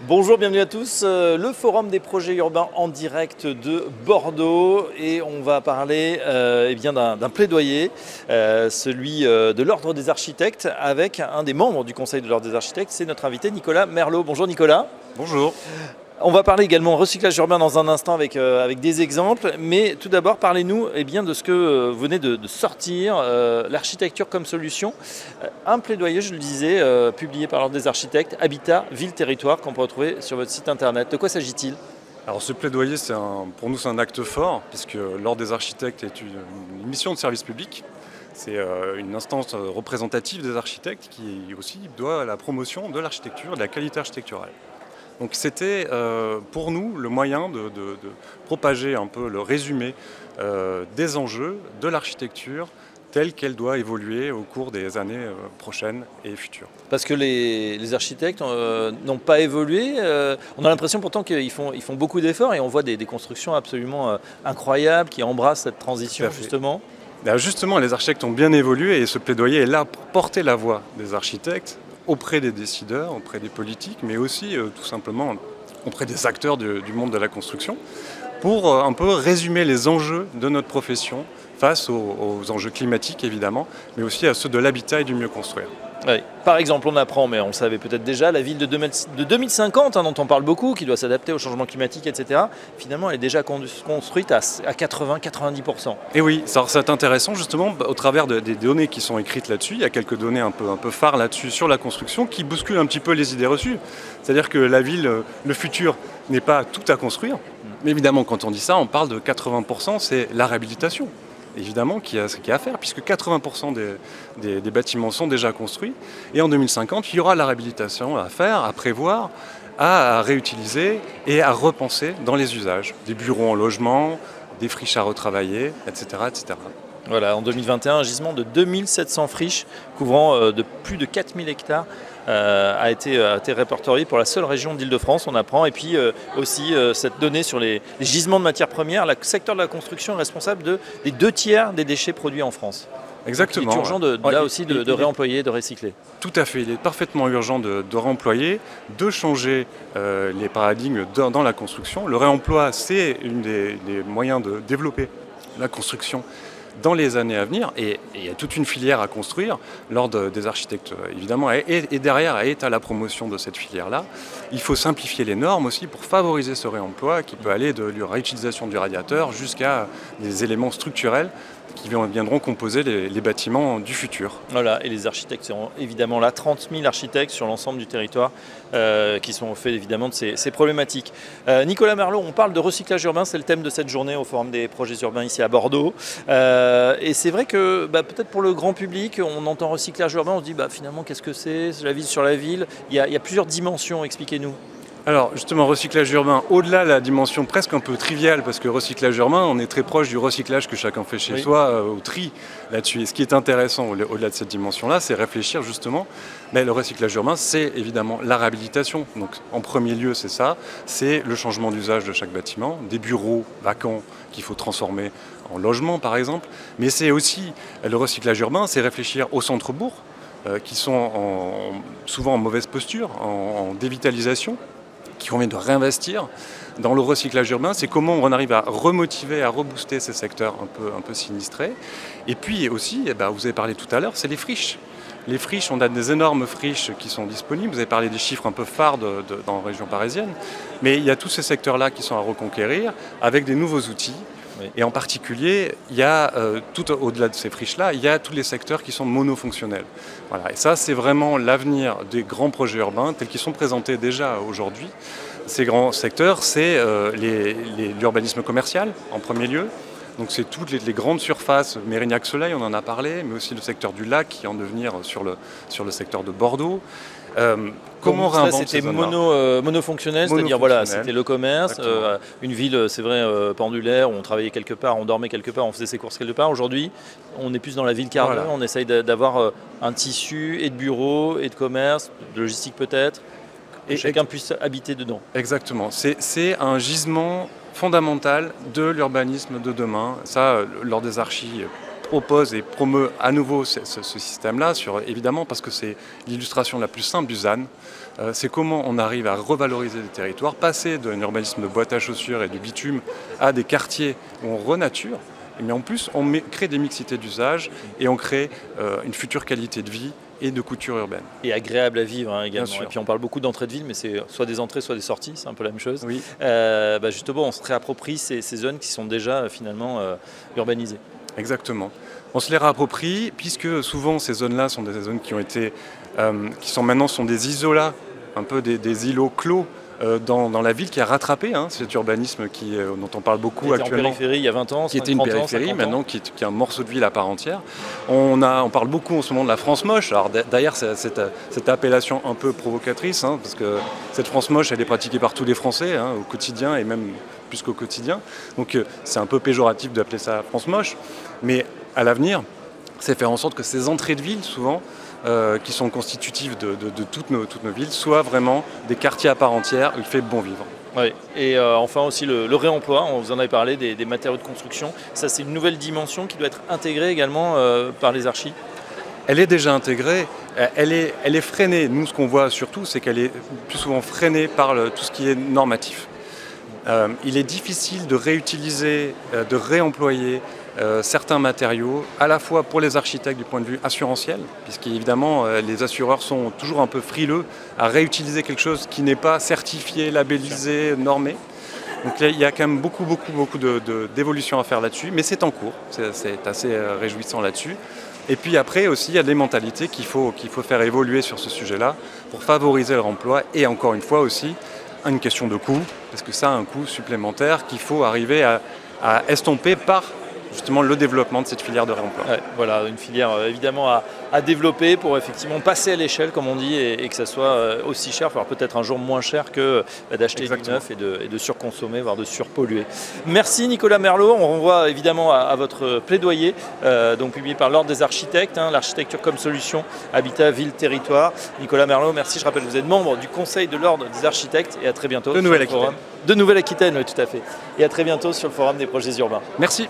Bonjour, bienvenue à tous. Le forum des projets urbains en direct de Bordeaux et on va parler d'un plaidoyer, celui de l'Ordre des architectes avec un des membres du Conseil de l'Ordre des architectes, c'est notre invité Nicolas Merlot. Bonjour Nicolas. Bonjour. On va parler également recyclage urbain dans un instant avec des exemples, mais tout d'abord parlez-nous de ce que vous venez de sortir, l'architecture comme solution. Un plaidoyer, je le disais, publié par l'Ordre des architectes, Habitat, Ville, Territoire, qu'on peut retrouver sur votre site internet. De quoi s'agit-il ? Alors ce plaidoyer, pour nous c'est un acte fort, puisque l'Ordre des architectes est une mission de service public. C'est une instance représentative des architectes qui aussi doit à la promotion de l'architecture, de la qualité architecturale. Donc c'était pour nous le moyen de propager un peu le résumé des enjeux de l'architecture telle qu'elle doit évoluer au cours des années prochaines et futures. Parce que les architectes n'ont pas évolué. On a l'impression pourtant qu'ils font beaucoup d'efforts et on voit des constructions absolument incroyables qui embrassent cette transition justement. Justement, les architectes ont bien évolué et ce plaidoyer est là pour porter la voix des architectes auprès des décideurs, auprès des politiques, mais aussi tout simplement auprès des acteurs du monde de la construction, pour un peu résumer les enjeux de notre profession face aux enjeux climatiques évidemment, mais aussi à ceux de l'habitat et du mieux construire. Oui. Par exemple, on apprend, mais on le savait peut-être déjà, la ville de 2050, dont on parle beaucoup, qui doit s'adapter au changement climatique, etc. Finalement, elle est déjà construite à 80-90%. Et oui, c'est intéressant justement au travers des données qui sont écrites là-dessus. Il y a quelques données un peu phares là-dessus sur la construction qui bousculent un petit peu les idées reçues. C'est-à-dire que la ville, le futur n'est pas tout à construire. Mais évidemment, quand on dit ça, on parle de 80%, c'est la réhabilitation. Évidemment qu'il y a ce qu'il y a à faire, puisque 80% des bâtiments sont déjà construits. Et en 2050, il y aura la réhabilitation à faire, à prévoir, à réutiliser et à repenser dans les usages. Des bureaux en logement, des friches à retravailler, etc. etc. Voilà, en 2021, un gisement de 2700 friches couvrant de plus de 4000 hectares a été répertorié pour la seule région d'Île-de-France, on apprend. Et puis aussi cette donnée sur les gisements de matières premières, le secteur de la construction est responsable des 2/3 des déchets produits en France. Exactement. Donc, il est urgent de réemployer, de recycler. Tout à fait, il est parfaitement urgent de réemployer, de changer les paradigmes dans la construction. Le réemploi, c'est une des moyens de développer la construction dans les années à venir, et il y a toute une filière à construire. L'Ordre des architectes, évidemment, et derrière est à la promotion de cette filière-là. Il faut simplifier les normes aussi pour favoriser ce réemploi qui peut aller de la réutilisation du radiateur jusqu'à des éléments structurels qui viendront composer les bâtiments du futur. Voilà, et les architectes seront évidemment là, 30 000 architectes sur l'ensemble du territoire qui sont faits évidemment de ces problématiques. Nicolas Merlot, on parle de recyclage urbain, c'est le thème de cette journée au Forum des projets urbains ici à Bordeaux. Et c'est vrai que peut-être pour le grand public, on entend recyclage urbain, on se dit finalement qu'est-ce que c'est la ville sur la ville. Il y a plusieurs dimensions, expliquez-nous. Alors justement, recyclage urbain, au-delà de la dimension presque un peu triviale, parce que recyclage urbain, on est très proche du recyclage que chacun fait chez soi, au tri là-dessus. Et ce qui est intéressant au-delà de cette dimension-là, c'est réfléchir justement, le recyclage urbain, c'est évidemment la réhabilitation. Donc en premier lieu, c'est ça, c'est le changement d'usage de chaque bâtiment, des bureaux vacants qu'il faut transformer en logement par exemple, mais c'est aussi le recyclage urbain, c'est réfléchir aux centres-bourgs, qui sont souvent en mauvaise posture, en dévitalisation, qui convient de réinvestir dans le recyclage urbain. C'est comment on arrive à remotiver, à rebooster ces secteurs un peu sinistrés. Et puis aussi, vous avez parlé tout à l'heure, c'est les friches. Les friches, on a des énormes friches qui sont disponibles. Vous avez parlé des chiffres un peu phares dans la région parisienne. Mais il y a tous ces secteurs-là qui sont à reconquérir avec des nouveaux outils. Oui. Et en particulier, il y a, tout au-delà de ces friches-là, il y a tous les secteurs qui sont monofonctionnels. Voilà. Et ça, c'est vraiment l'avenir des grands projets urbains tels qu'ils sont présentés déjà aujourd'hui. Ces grands secteurs, c'est l'urbanisme commercial en premier lieu. Donc c'est toutes les grandes surfaces, Mérignac-Soleil, on en a parlé, mais aussi le secteur du lac qui est en devenir sur le secteur de Bordeaux. Comment on réinvente ces zones-là ? Monofonctionnel, c'est-à-dire voilà, c'était le commerce, une ville, c'est vrai, pendulaire, où on travaillait quelque part, on dormait quelque part, on faisait ses courses quelque part. Aujourd'hui, on est plus dans la ville carrée, voilà. On essaye d'avoir un tissu et de bureaux et de commerce, de logistique peut-être, et chacun puisse habiter dedans. Exactement, c'est un gisement fondamental de l'urbanisme de demain. Ça, l'Ordre des archis propose et promeut à nouveau ce système-là, évidemment parce que c'est l'illustration la plus simple du ZAN. C'est comment on arrive à revaloriser des territoires, passer d'un urbanisme de boîte à chaussures et du bitume à des quartiers où on renature. Mais en plus, on crée des mixités d'usage et on crée une future qualité de vie et de couture urbaine. Et agréable à vivre hein, également. Bien sûr. Et puis on parle beaucoup d'entrée de ville, mais c'est soit des entrées, soit des sorties, c'est un peu la même chose. Oui. Justement, on se réapproprie ces zones qui sont déjà finalement urbanisées. Exactement. On se les réapproprie puisque souvent ces zones-là sont des zones qui sont maintenant des isolats, un peu des îlots clos dans la ville qui a rattrapé cet urbanisme dont on parle beaucoup actuellement. En périphérie il y a 20 ans, qui était une périphérie, maintenant qui est un morceau de ville à part entière. On parle beaucoup en ce moment de la France moche. Alors d'ailleurs, cette appellation un peu provocatrice, parce que cette France moche, elle est pratiquée par tous les Français au quotidien et même plus qu'au quotidien. Donc c'est un peu péjoratif d'appeler ça France moche. Mais à l'avenir, c'est faire en sorte que ces entrées de ville, souvent, qui sont constitutives de toutes nos villes, soient vraiment des quartiers à part entière où il fait bon vivre. Oui. Et enfin aussi le réemploi, on vous en avait parlé, des matériaux de construction. Ça, c'est une nouvelle dimension qui doit être intégrée également par les archis. Elle est déjà intégrée, elle est freinée. Nous, ce qu'on voit surtout, c'est qu'elle est plus souvent freinée par tout ce qui est normatif. Il est difficile de réutiliser, de réemployer certains matériaux, à la fois pour les architectes du point de vue assurantiel, puisqu'évidemment les assureurs sont toujours un peu frileux à réutiliser quelque chose qui n'est pas certifié, labellisé, normé. Donc là, il y a quand même beaucoup d'évolutions à faire là-dessus, mais c'est en cours, c'est assez réjouissant là-dessus. Et puis après aussi, il y a des mentalités qu'il faut faire évoluer sur ce sujet-là pour favoriser le remploi et encore une fois aussi, une question de coût, parce que ça a un coût supplémentaire qu'il faut arriver à estomper par justement le développement de cette filière de réemploi. Ouais, voilà, une filière évidemment à développer pour effectivement passer à l'échelle, comme on dit, et que ça soit aussi cher, voire peut-être un jour moins cher que d'acheter du neuf et de surconsommer, voire de surpolluer. Merci Nicolas Merlot, on renvoie évidemment à votre plaidoyer, donc publié par l'Ordre des architectes, l'architecture comme solution, habitat, ville, territoire. Nicolas Merlot, merci, je rappelle que vous êtes membre du Conseil de l'Ordre des architectes et à très bientôt. De Nouvelle-Aquitaine. De Nouvelle-Aquitaine, oui, tout à fait. Et à très bientôt sur le Forum des projets urbains. Merci.